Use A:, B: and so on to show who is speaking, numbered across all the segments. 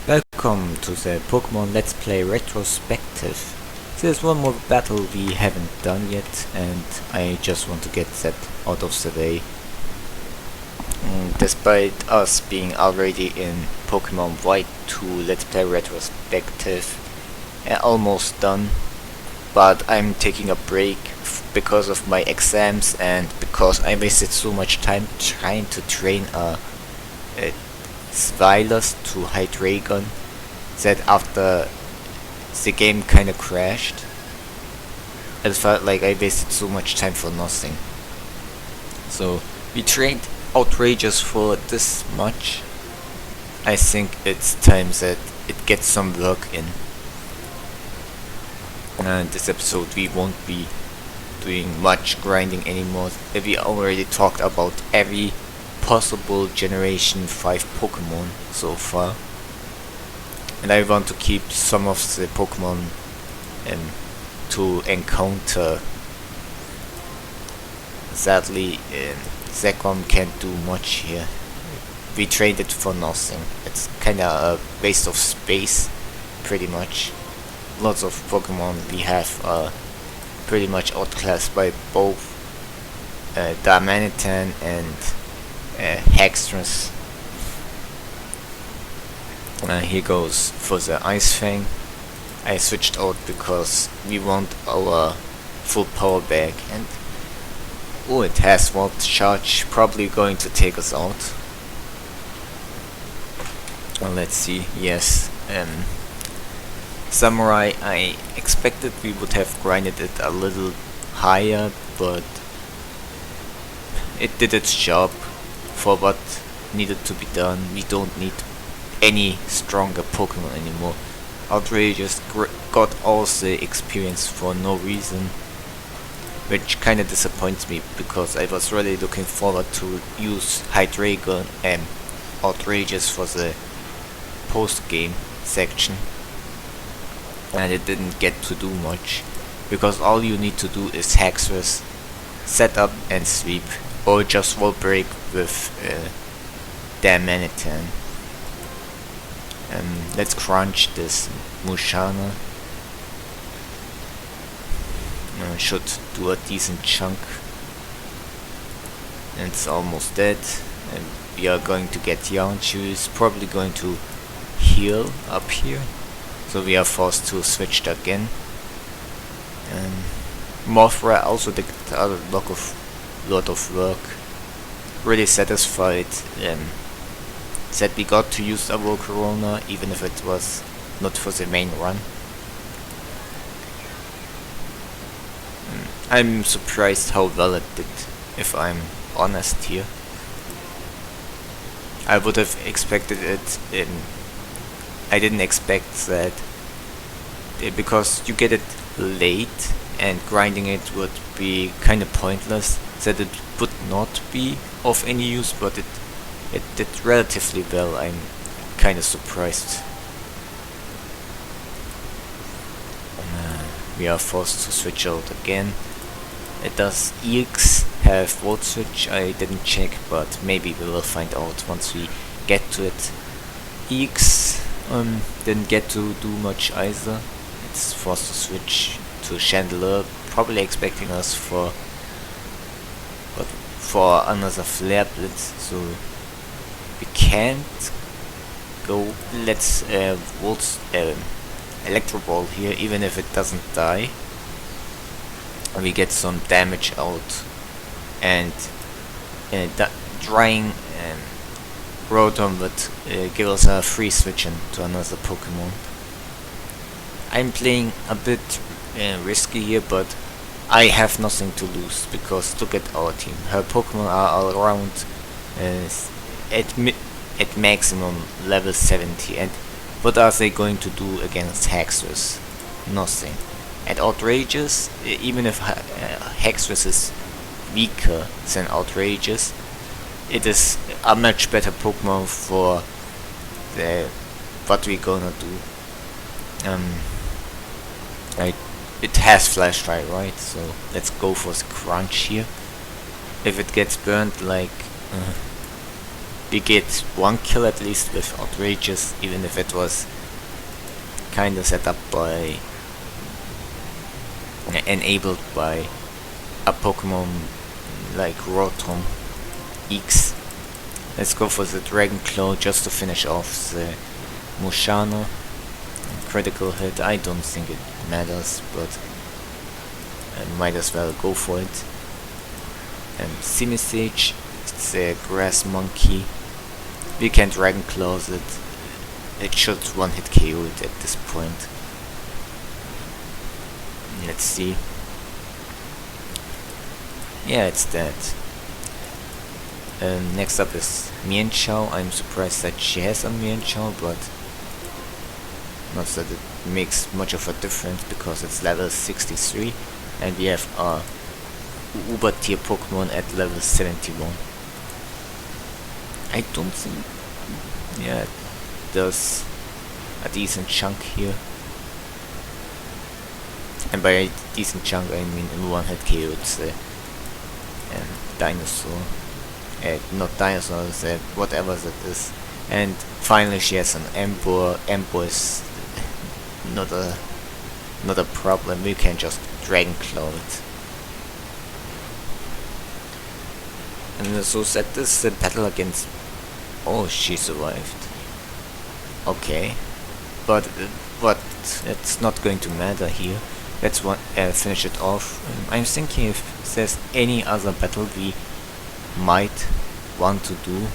A: Welcome to the Pokemon Let's Play Retrospective. There's one more battle we haven't done yet, and I just want to get that out of the way. Despite us being already in Pokemon White 2 Let's Play Retrospective, almost done, but I'm taking a break because of my exams and because I wasted so much time trying to train a Svilus to Hydreigon that after the game kinda crashed, it felt like I wasted so much time for nothing. So we trained outrageous for this much. I think it's time that it gets some work in. And this episode we won't be doing much grinding anymore. We already talked about every possible Generation 5 Pokemon so far, and I want to keep some of the Pokemon to encounter. Sadly, Zekrom can't do much here. We trained it for nothing. It's kinda a waste of space, pretty much. Lots of Pokemon we have are pretty much outclassed by both Darmanitan and Haxorus. Here goes for the Ice Fang. I switched out because we want our full power back, and oh, it has Volt Charge, probably going to take us out. Well, let's see. Yes, Samurai. I expected we would have grinded it a little higher, but it did its job for what needed to be done. We don't need any stronger Pokemon anymore. Outrageous got all the experience for no reason, which kinda disappoints me because I was really looking forward to use Hydreigon and Outrageous for the post-game section, and it didn't get to do much because all you need to do is Haxorus, set up and sweep, or just wall break with Darmanitan. Let's crunch this Mushana. Should do a decent chunk. And it's almost dead. And we are going to get Yonchu. Is probably going to heal up here, so we are forced to switch it again. Mothra also did a lot of work. Really satisfied that we got to use our Corona, even if it was not for the main run. I'm surprised how well it did, if I'm honest here. I would have expected it I didn't expect that, because you get it late and grinding it would be kinda pointless, that it would not be of any use, but it did relatively well. I'm kinda surprised. We are forced to switch out again. Does EX have Volt Switch? I didn't check, but maybe we will find out once we get to it. EX didn't get to do much either. It's forced to switch to Sandile, probably expecting us for another Flare Blitz, so we can't go. Let's Electro Ball here, even if it doesn't die. We get some damage out, and drying Rotom would give us a free switch into another Pokemon. I'm playing a bit risky here, but I have nothing to lose because look at our team. Her Pokemon are all around at maximum level 70, and what are they going to do against Haxorus? Nothing. And Outrageous, even if Haxorus is weaker than Outrageous, it is a much better Pokemon for what we're gonna do. It has Flash Fire, right? So let's go for the crunch here. If it gets burned like we get one kill at least with Outrageous, even if it was kinda set up by enabled by a Pokemon like Rotom X. Let's go for the Dragon Claw just to finish off the Mushano. Critical hit, I don't think it matters, but I might as well go for it. Simisage, it's a Grass Monkey. We can Dragon Claw it. It should one-hit KO it at this point. Let's see. Yeah, it's dead. Next up is Mienshao. I'm surprised that she has a Mienshao, but not that it makes much of a difference because it's level 63 and we have a Uber tier Pokemon at level 71. I don't think, yeah, it does a decent chunk here. And by a decent chunk I mean in one hit KO it's the dinosaur. Not dinosaur, whatever that is. And finally she has an Ember. Ember is not a problem. We can just Dragon Claw it. And so that is the battle against. Oh, she survived. Okay, but it's not going to matter here. Let's finish it off. I'm thinking if there's any other battle we might want to do.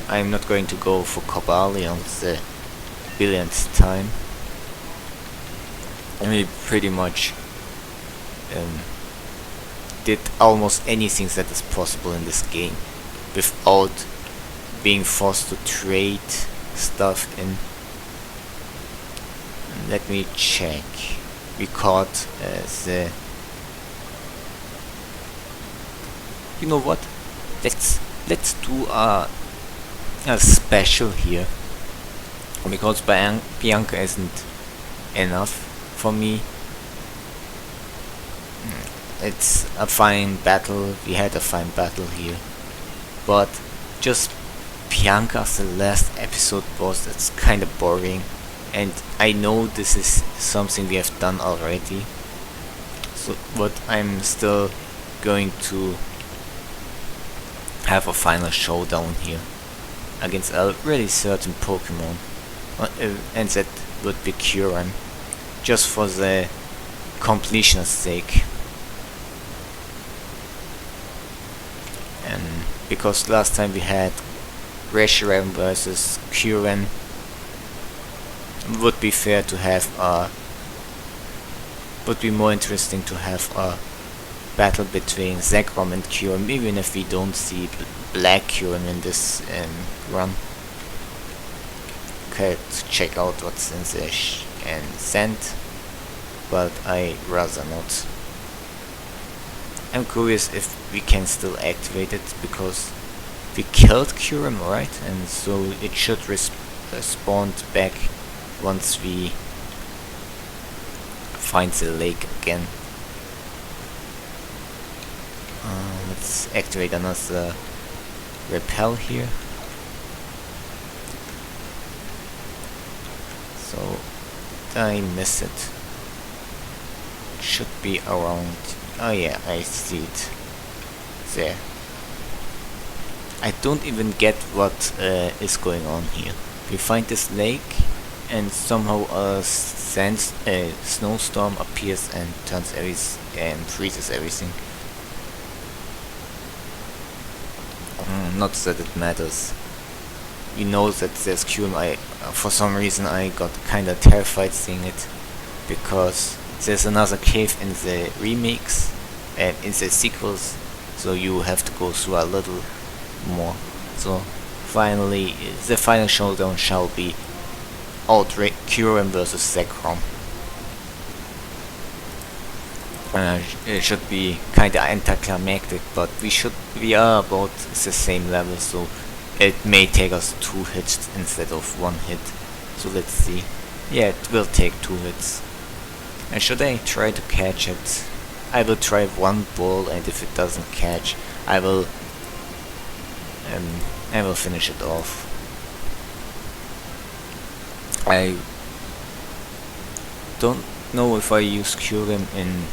A: I'm not going to go for Cobali on the billionth time. We pretty much did almost anything that is possible in this game without being forced to trade stuff in. Let me check. We caught the... You know what? Let's do a special here, because Bianca isn't enough for me. It's a fine battle. We had a fine battle here, but just Bianca as the last episode boss, that's kinda boring. And I know this is something we have done already, so but I'm still going to have a final showdown here against a really certain Pokemon, and that would be Kyurem, just for the completion's sake. And because last time we had Reshiram versus Kyurem, would be fair to have would be more interesting to have a battle between Zekrom and Kyurem, even if we don't see Black Kyurem in this run. Okay, let's check out what's in the sand, but I rather not. I'm curious if we can still activate it, because we killed Kyurem, right? And so it should respawn back once we find the lake again. Let's activate another repel here. So I miss it. Should be around. Oh yeah, I see it there. I don't even get what is going on here. We find this lake, and somehow a snowstorm appears and turns freezes everything. Not that it matters. We know that there's Kyurem. For some reason I got kinda terrified seeing it, because there's another cave in the remakes and in the sequels, so you have to go through a little more. So finally, the final showdown shall be Kyurem versus Zekrom. It should be kinda anticlimactic, but we are about the same level, so it may take us 2 hits instead of 1 hit. So let's see. Yeah, it will take 2 hits. And should I try to catch it? I will try one ball, and if it doesn't catch, I will and we'll finish it off. I don't know if I use Kyurem in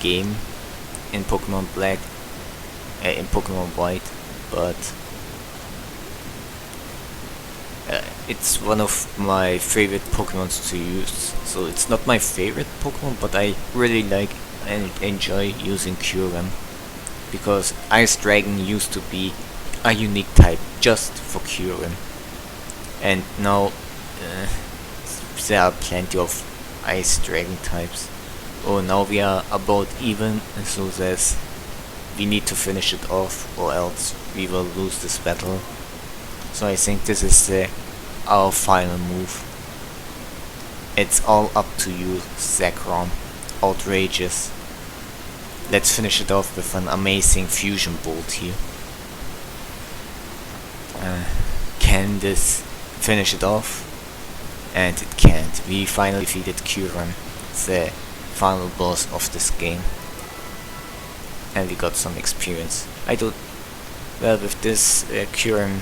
A: game in Pokemon Black, in Pokemon White, but it's one of my favorite Pokemons to use. So it's not my favorite Pokemon, but I really like and enjoy using Kyurem, because Ice Dragon used to be a unique type just for Kyurem, and now there are plenty of Ice Dragon types. Oh, now we are about even, so we need to finish it off, or else we will lose this battle. So I think this is our final move. It's all up to you, Zekrom. Outrageous. Let's finish it off with an amazing fusion bolt here. Can this finish it off? And it can't. We finally defeated Kyurem, the final boss of this game. And we got some experience. Well, with this, Kyurem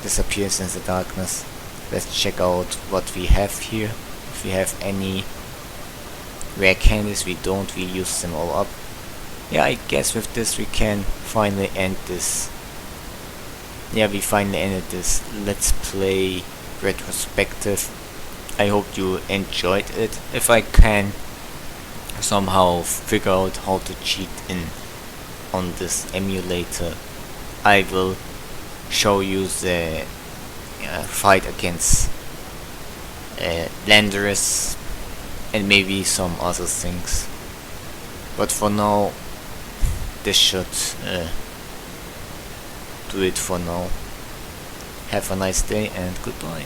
A: disappears in the darkness. Let's check out what we have here. If we have any rare candies, we don't, we use them all up. Yeah, I guess with this we can finally end this. Yeah, we finally ended this Let's Play retrospective. I hope you enjoyed it. If I can somehow figure out how to cheat on this emulator, I will show you the fight against legendaries and maybe some other things. But for now, this should do it for now. Have a nice day and goodbye.